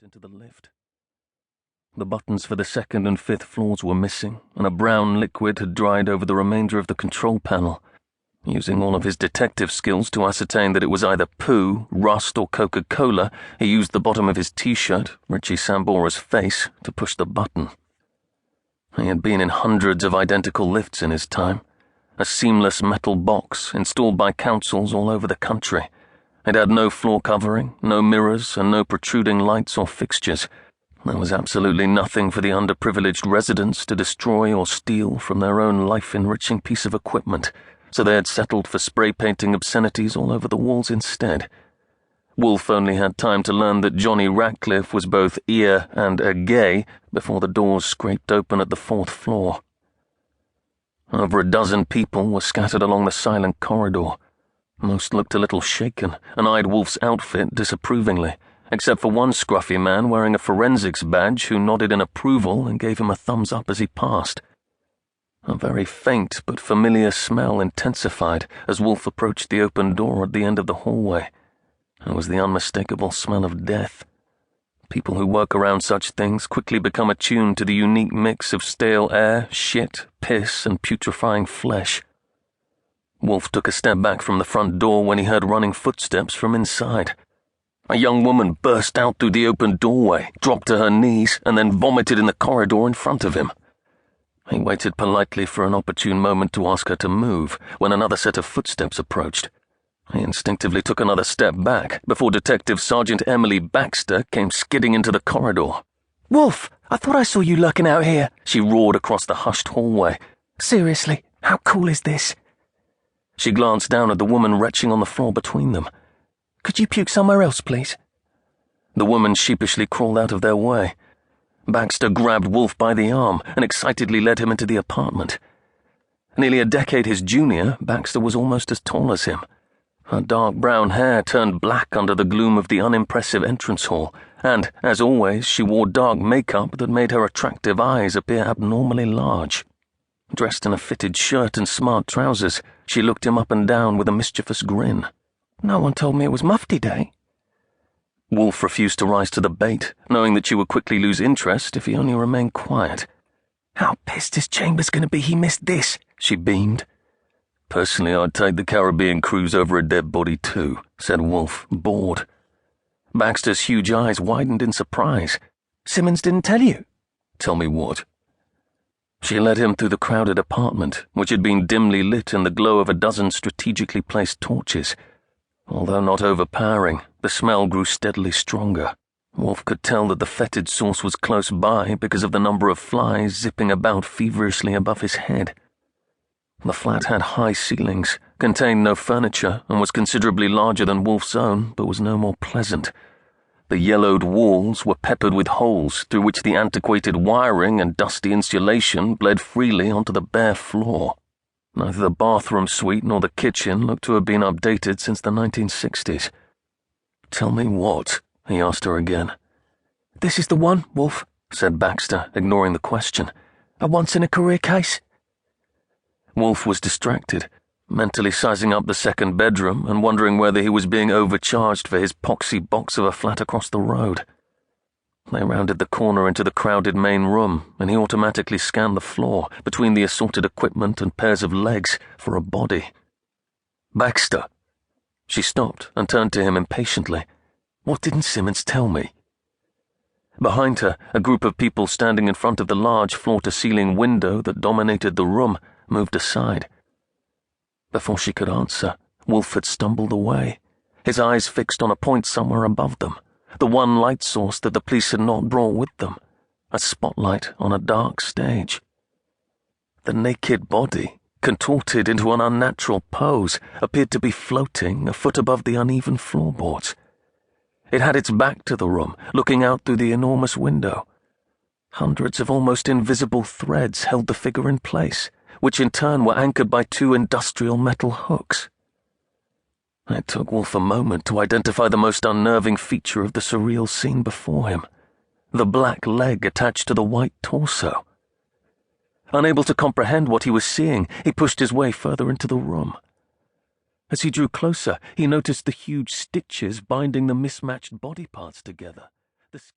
into the lift. The buttons for the second and fifth floors were missing, and a brown liquid had dried over the remainder of the control panel. Using all of his detective skills to ascertain that it was either poo, rust, or Coca-Cola, he used the bottom of his t-shirt, Richie Sambora's face, to push the button. He had been in hundreds of identical lifts in his time, a seamless metal box installed by councils all over the country. It had no floor covering, no mirrors, and no protruding lights or fixtures. There was absolutely nothing for the underprivileged residents to destroy or steal from their own life-enriching piece of equipment, so they had settled for spray-painting obscenities all over the walls instead. Wolf only had time to learn that Johnny Ratcliffe was both ear and a gay before the doors scraped open at the fourth floor. Over a dozen people were scattered along the silent corridor. Most looked a little shaken and eyed Wolf's outfit disapprovingly, except for one scruffy man wearing a forensics badge who nodded in approval and gave him a thumbs up as he passed. A very faint but familiar smell intensified as Wolf approached the open door at the end of the hallway. It was the unmistakable smell of death. People who work around such things quickly become attuned to the unique mix of stale air, shit, piss, and putrefying flesh. Wolf took a step back from the front door when he heard running footsteps from inside. A young woman burst out through the open doorway, dropped to her knees, and then vomited in the corridor in front of him. He waited politely for an opportune moment to ask her to move when another set of footsteps approached. He instinctively took another step back before Detective Sergeant Emily Baxter came skidding into the corridor. "Wolf, I thought I saw you lurking out here," she roared across the hushed hallway. "Seriously, how cool is this?" She glanced down at the woman retching on the floor between them. "Could you puke somewhere else, please?" The woman sheepishly crawled out of their way. Baxter grabbed Wolf by the arm and excitedly led him into the apartment. Nearly a decade his junior, Baxter was almost as tall as him. Her dark brown hair turned black under the gloom of the unimpressive entrance hall, and, as always, she wore dark makeup that made her attractive eyes appear abnormally large. Dressed in a fitted shirt and smart trousers, she looked him up and down with a mischievous grin. "No one told me it was Mufti Day." Wolf refused to rise to the bait, knowing that she would quickly lose interest if he only remained quiet. "How pissed is Chambers going to be he missed this?" she beamed. "Personally, I'd take the Caribbean cruise over a dead body too," said Wolf, bored. Baxter's huge eyes widened in surprise. "Simmons didn't tell you?" "Tell me what?" She led him through the crowded apartment, which had been dimly lit in the glow of a dozen strategically placed torches. Although not overpowering, the smell grew steadily stronger. Wolf could tell that the fetid source was close by because of the number of flies zipping about feverishly above his head. The flat had high ceilings, contained no furniture, and was considerably larger than Wolf's own, but was no more pleasant. The yellowed walls were peppered with holes through which the antiquated wiring and dusty insulation bled freely onto the bare floor. Neither the bathroom suite nor the kitchen looked to have been updated since the 1960s. "Tell me what?" he asked her again. "This is the one, Wolf," said Baxter, ignoring the question. "A once-in-a-career case." Wolf was distracted, mentally sizing up the second bedroom and wondering whether he was being overcharged for his poxy box of a flat across the road. They rounded the corner into the crowded main room, and he automatically scanned the floor, between the assorted equipment and pairs of legs, for a body. "Baxter!" She stopped and turned to him impatiently. "What didn't Simmons tell me?" Behind her, a group of people standing in front of the large floor-to-ceiling window that dominated the room moved aside. Before she could answer, Wolf had stumbled away, his eyes fixed on a point somewhere above them, the one light source that the police had not brought with them, a spotlight on a dark stage. The naked body, contorted into an unnatural pose, appeared to be floating a foot above the uneven floorboards. It had its back to the room, looking out through the enormous window. Hundreds of almost invisible threads held the figure in place, which in turn were anchored by two industrial metal hooks. It took Wolf a moment to identify the most unnerving feature of the surreal scene before him, the black leg attached to the white torso. Unable to comprehend what he was seeing, he pushed his way further into the room. As he drew closer, he noticed the huge stitches binding the mismatched body parts together. The skin